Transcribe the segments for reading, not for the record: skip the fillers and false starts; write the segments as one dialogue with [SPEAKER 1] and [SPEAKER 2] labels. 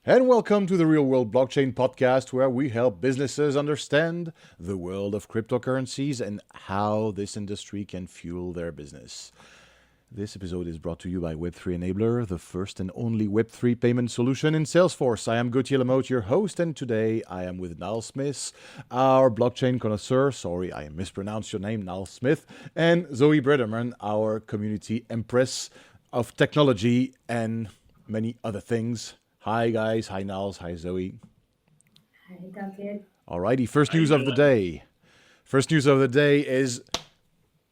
[SPEAKER 1] And welcome to the Real World Blockchain Podcast, where we help businesses understand the world of cryptocurrencies and how this industry can fuel their business. This episode is brought to you by Web3 Enabler, the first and only Web3 payment solution in Salesforce. I am Gauthier Lamotte, your host, and today I am with Niall Smith, our blockchain connoisseur. Sorry, I mispronounced your name, Niall Smith, and Zoe Brederman, our community empress of technology and many other things. Hi, guys. Hi, Niles. Hi, Zoe.
[SPEAKER 2] Hi, Gauthier.
[SPEAKER 1] Alrighty, first
[SPEAKER 3] How you
[SPEAKER 1] news of the
[SPEAKER 3] doing?
[SPEAKER 1] day. First news of the day is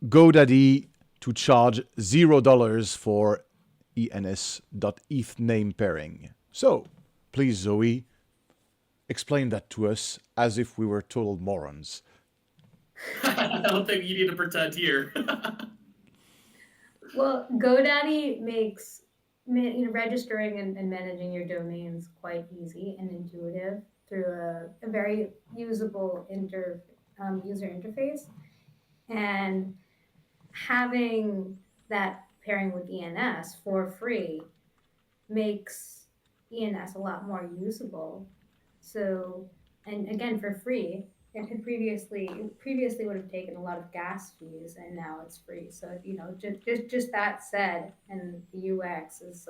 [SPEAKER 1] Godaddy to charge $0 for ENS.ETH name pairing. So, please, Zoe, explain that to us as if we were total morons.
[SPEAKER 3] I don't think you need to pretend here.
[SPEAKER 2] Well, GoDaddy makes registering and managing your domains quite easy and intuitive through a very usable user interface. And having that pairing with ENS for free makes ENS a lot more usable. So, and again, for free, it previously would have taken a lot of gas fees, and now it's free. So just that said, and the UX is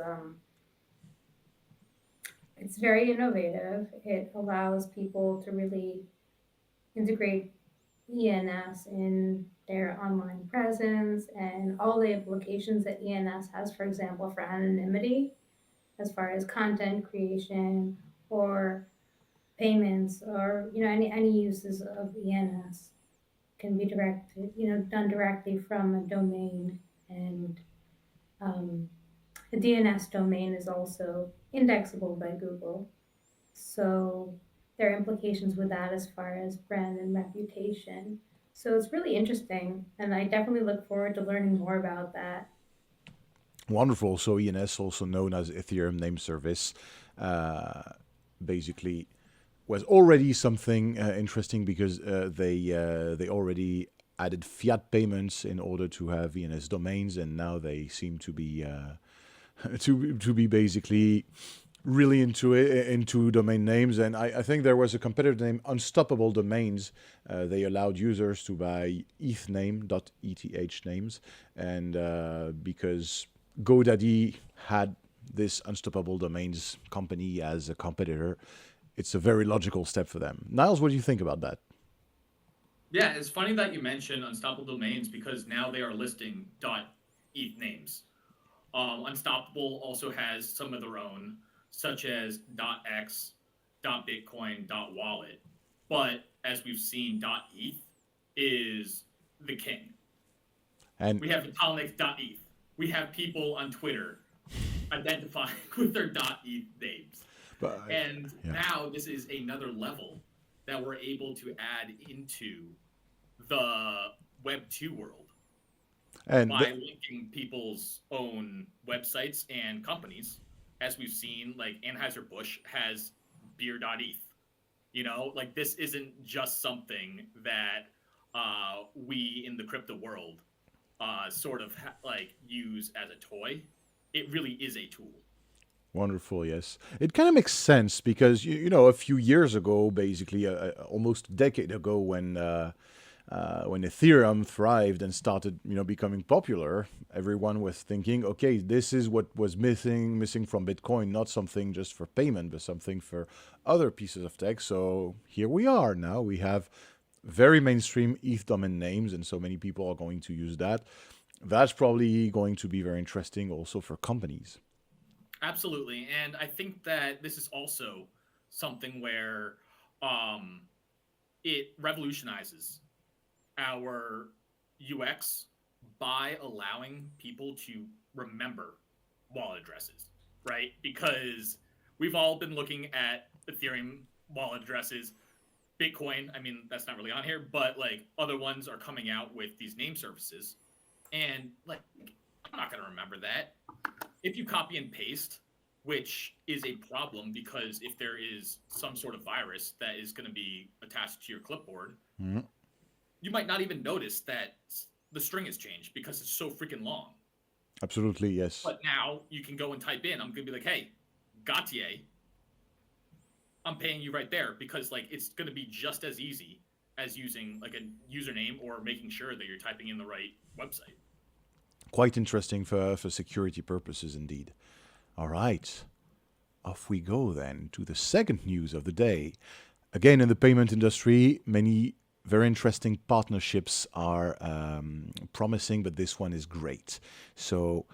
[SPEAKER 2] it's very innovative. It allows people to really integrate ENS in their online presence and all the implications that ENS has, for example, for anonymity, as far as content creation or payments, or any uses of ENS can be done directly from a domain. And the DNS domain is also indexable by Google, so there are implications with that as far as brand and reputation. So it's really interesting, and I definitely look forward to learning more about that.
[SPEAKER 1] Wonderful. So, ENS, also known as Ethereum Name Service, basically was already something interesting because they already added fiat payments in order to have ENS domains, and now they seem to be to be basically really into domain names. And I think there was a competitor named Unstoppable Domains. They allowed users to buy ethname.eth names, and because GoDaddy had this Unstoppable Domains company as a competitor, it's a very logical step for them. Niles, what do you think about that?
[SPEAKER 3] Yeah, it's funny that you mentioned unstoppable domains because now they are listing .eth names. Unstoppable also has some of their own, such as .x, .bitcoin, .wallet. But as we've seen, .eth is the king.
[SPEAKER 1] And
[SPEAKER 3] We have atomic .eth. We have people on Twitter identifying with their .eth names.
[SPEAKER 1] but
[SPEAKER 3] And
[SPEAKER 1] yeah,
[SPEAKER 3] now this is another level that we're able to add into the Web 2 world
[SPEAKER 1] and
[SPEAKER 3] by linking people's own websites and companies. As we've seen, like Anheuser-Busch has beer.eth. Like this isn't just something that we in the crypto world sort of like use as a toy. It really is a tool.
[SPEAKER 1] wonderful, yes. It kind of makes sense because a few years ago, basically almost a decade ago, when Ethereum thrived and started, becoming popular, everyone was thinking, okay, this is what was missing from Bitcoin, not something just for payment, but something for other pieces of tech. So here we are now. We have very mainstream ETH domain names, and so many people are going to use that. That's probably going to be very interesting also for companies.
[SPEAKER 3] Absolutely. And I think that this is also something where um, it revolutionizes our UX by allowing people to remember wallet addresses, right? Because we've all been looking at Ethereum wallet addresses, Bitcoin. I mean, that's not really on here, but like other ones are coming out with these name services. And like, I'm not going to remember that. If you copy and paste, which is a problem because if there is some sort of virus that is going to be attached to your clipboard,
[SPEAKER 1] Mhm.
[SPEAKER 3] you might not even notice that the string has changed because it's so freaking long.
[SPEAKER 1] Absolutely, yes.
[SPEAKER 3] But now you can go and type in, I'm going to be like, hey, Gautier, I'm paying you right there, because like it's going to be just as easy as using like a username or making sure that you're typing in the right website.
[SPEAKER 1] Quite interesting for security purposes indeed. All right. Off we go then to the second news of the day. Again, in the payment industry, many very interesting partnerships are promising, but this one is great. So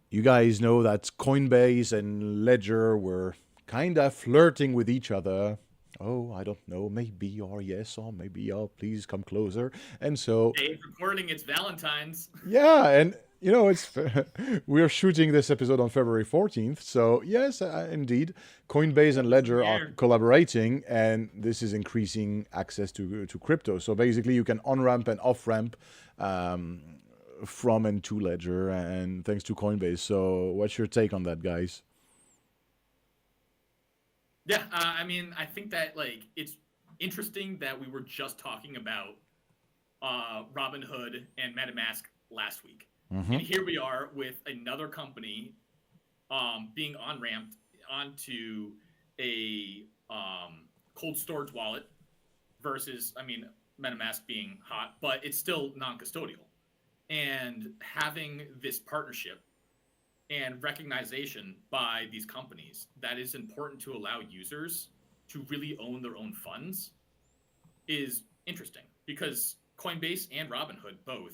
[SPEAKER 1] you guys know that Coinbase and Ledger were kind of flirting with each other. Oh, I don't know, maybe, or yes, or maybe, oh, please come closer. And so,
[SPEAKER 3] Dave, recording, it's Valentine's.
[SPEAKER 1] yeah, and you know, we're shooting this episode on February 14th. So yes, indeed, Coinbase and Ledger are collaborating, and this is increasing access to crypto. So basically, you can on-ramp and off-ramp from and to Ledger, and thanks to Coinbase. So what's your take on that, guys?
[SPEAKER 3] Yeah, I mean, I think that like it's interesting that we were just talking about Robinhood and MetaMask last week.
[SPEAKER 1] Mm-hmm.
[SPEAKER 3] And here we are with another company being on-ramped onto a cold storage wallet versus, I mean, MetaMask being hot, but it's still non-custodial. And having this partnership and recognition by these companies that is important to allow users to really own their own funds is interesting, because Coinbase and Robinhood both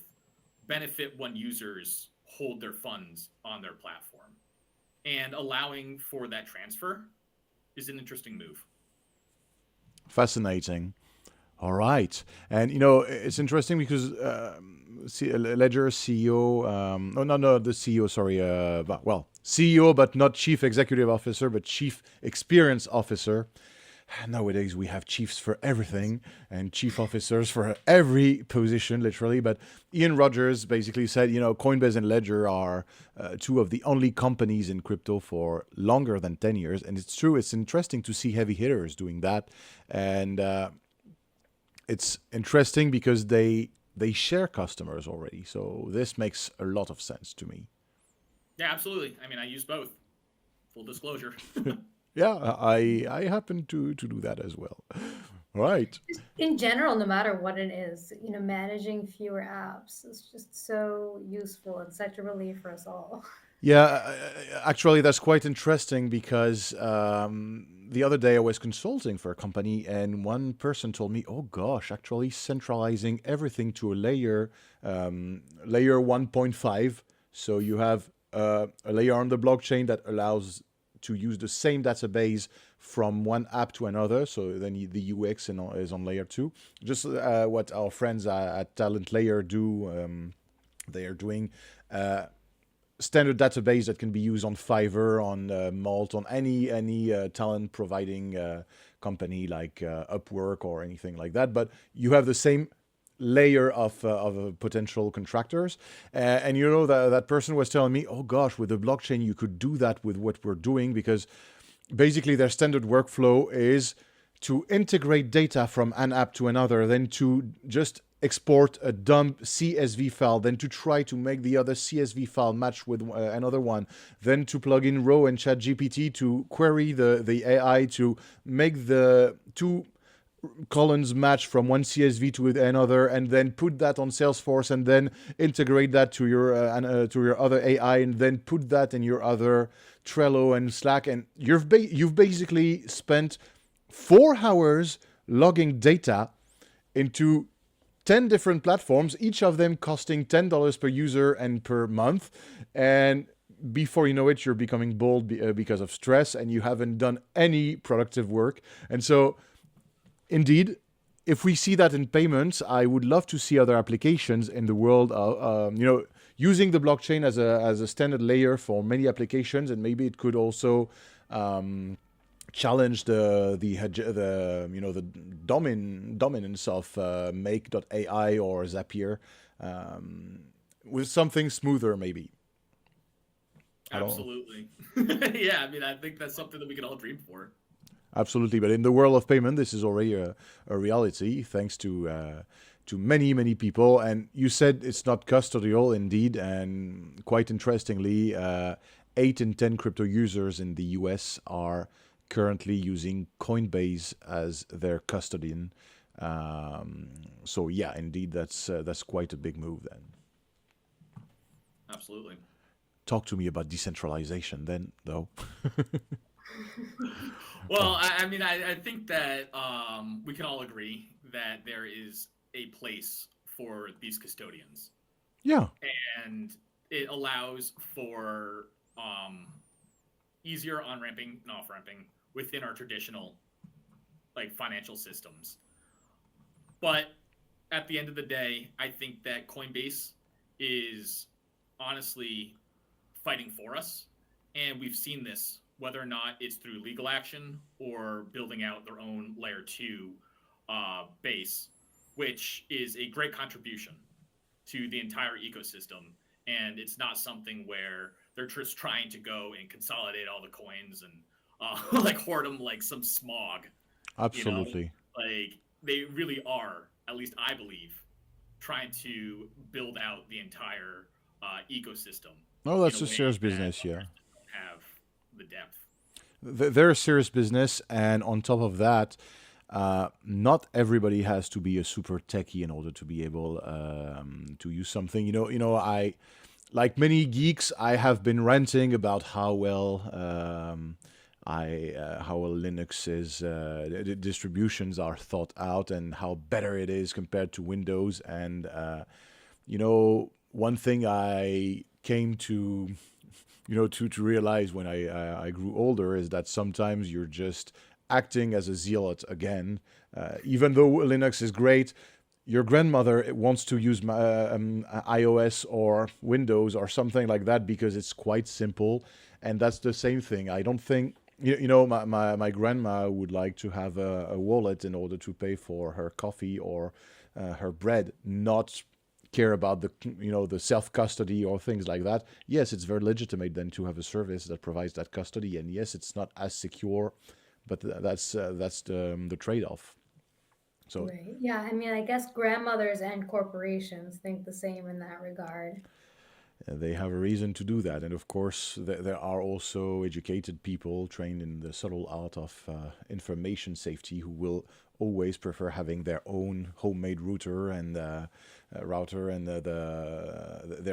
[SPEAKER 3] benefit when users hold their funds on their platform, and allowing for that transfer is an interesting move.
[SPEAKER 1] Fascinating. All right. And, you know, it's interesting because Ledger CEO, the CEO, sorry, CEO, but not Chief Executive Officer, but Chief Experience Officer. Nowadays, we have chiefs for everything and chief officers for every position, literally. But Ian Rogers basically said, you know, Coinbase and Ledger are two of the only companies in crypto for longer than 10 years. And it's true. It's interesting to see heavy hitters doing that. And it's interesting because they share customers already. So this makes a lot of sense to me.
[SPEAKER 3] Yeah, absolutely. I mean, I use both. Full disclosure.
[SPEAKER 1] Yeah, I happen to do that as well. Right.
[SPEAKER 2] In general, no matter what it is, you know, managing fewer apps is just so useful and such a relief for us all.
[SPEAKER 1] Yeah, actually, that's quite interesting because the other day I was consulting for a company, and one person told me, "Oh gosh, actually centralizing everything to a layer 1.5. So you have a layer on the blockchain that allows to use the same database from one app to another. So then the UX is on layer 2. Just what our friends at Talent Layer do. They are doing standard database that can be used on Fiverr, on Malt, on any talent providing company like Upwork or anything like that. But you have the same layer of potential contractors, and you know that person was telling me, oh gosh, with the blockchain you could do that with what we're doing, because basically their standard workflow is to integrate data from an app to another, then to just export a dump CSV file, then to try to make the other CSV file match with another one, then to plug in Row and ChatGPT to query the AI to make the two columns match from one CSV to another, and then put that on Salesforce, and then integrate that to your other AI, and then put that in your other Trello and Slack, and you've basically spent 4 hours logging data into 10 different platforms, each of them costing $10 per user and per month, and before you know it, you're becoming bald because of stress, and you haven't done any productive work. And so indeed, if we see that in payments, I would love to see other applications in the world of, using the blockchain as a standard layer for many applications, and maybe it could also challenge the dominance of Make.ai or Zapier with something smoother, maybe.
[SPEAKER 3] Absolutely. Yeah, I mean, I think that's something that we can all dream for.
[SPEAKER 1] Absolutely, but in the world of payment, this is already a reality, thanks to many people. And you said it's not custodial, indeed, and quite interestingly, 8 in 10 crypto users in the US are currently using Coinbase as their custodian. So yeah, indeed, that's quite a big move then.
[SPEAKER 3] Absolutely.
[SPEAKER 1] Talk to me about decentralization then, though.
[SPEAKER 3] Well, I mean, I think that we can all agree that there is a place for these custodians,
[SPEAKER 1] Yeah,
[SPEAKER 3] and it allows for easier on ramping and off ramping within our traditional like financial systems. But at the end of the day, I think that Coinbase is honestly fighting for us. And we've seen this, whether or not it's through legal action or building out their own layer two base, which is a great contribution to the entire ecosystem. And it's not something where they're just trying to go and consolidate all the coins and like hoard them like some smog.
[SPEAKER 1] absolutely.
[SPEAKER 3] Like they really are, at least I believe, trying to build out the entire ecosystem.
[SPEAKER 1] Oh, that's
[SPEAKER 3] in
[SPEAKER 1] a
[SPEAKER 3] way
[SPEAKER 1] serious
[SPEAKER 3] that
[SPEAKER 1] business, yeah.
[SPEAKER 3] others don't have the depth.
[SPEAKER 1] They're a serious business, and on top of that, not everybody has to be a super techie in order to be able to use something. I like many geeks. I have been ranting about how well how well Linux's distributions are thought out and how better it is compared to Windows. And one thing I came to to realize when I grew older is that sometimes you're just acting as a zealot again. Even though Linux is great, your grandmother wants to use iOS or Windows or something like that because it's quite simple. And that's the same thing. I don't think, my grandma would like to have a wallet in order to pay for her coffee or her bread, not care about the self-custody or things like that. Yes, it's very legitimate then to have a service that provides that custody, and yes, it's not as secure, but that's the trade-off. So
[SPEAKER 2] Right. Yeah. I mean, I guess grandmothers and corporations think the same in that regard.
[SPEAKER 1] they have a reason to do that, and of course there are also educated people trained in the subtle art of information safety who will always prefer having their own homemade router and their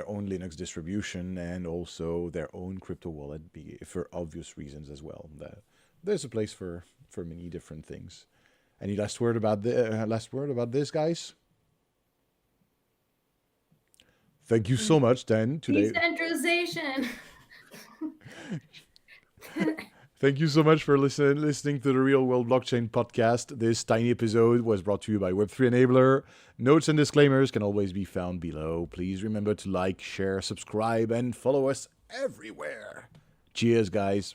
[SPEAKER 1] own Linux distribution and also their own crypto wallet for obvious reasons as well. There's a place for many different things. Any last word about this, guys? Thank you so much, Dan. Today,
[SPEAKER 2] Decentralization.
[SPEAKER 1] thank you so much for listening to the Real World Blockchain podcast. This tiny episode was brought to you by Web3 Enabler. Notes and disclaimers can always be found below. Please remember to like, share, subscribe, and follow us everywhere. Cheers, guys.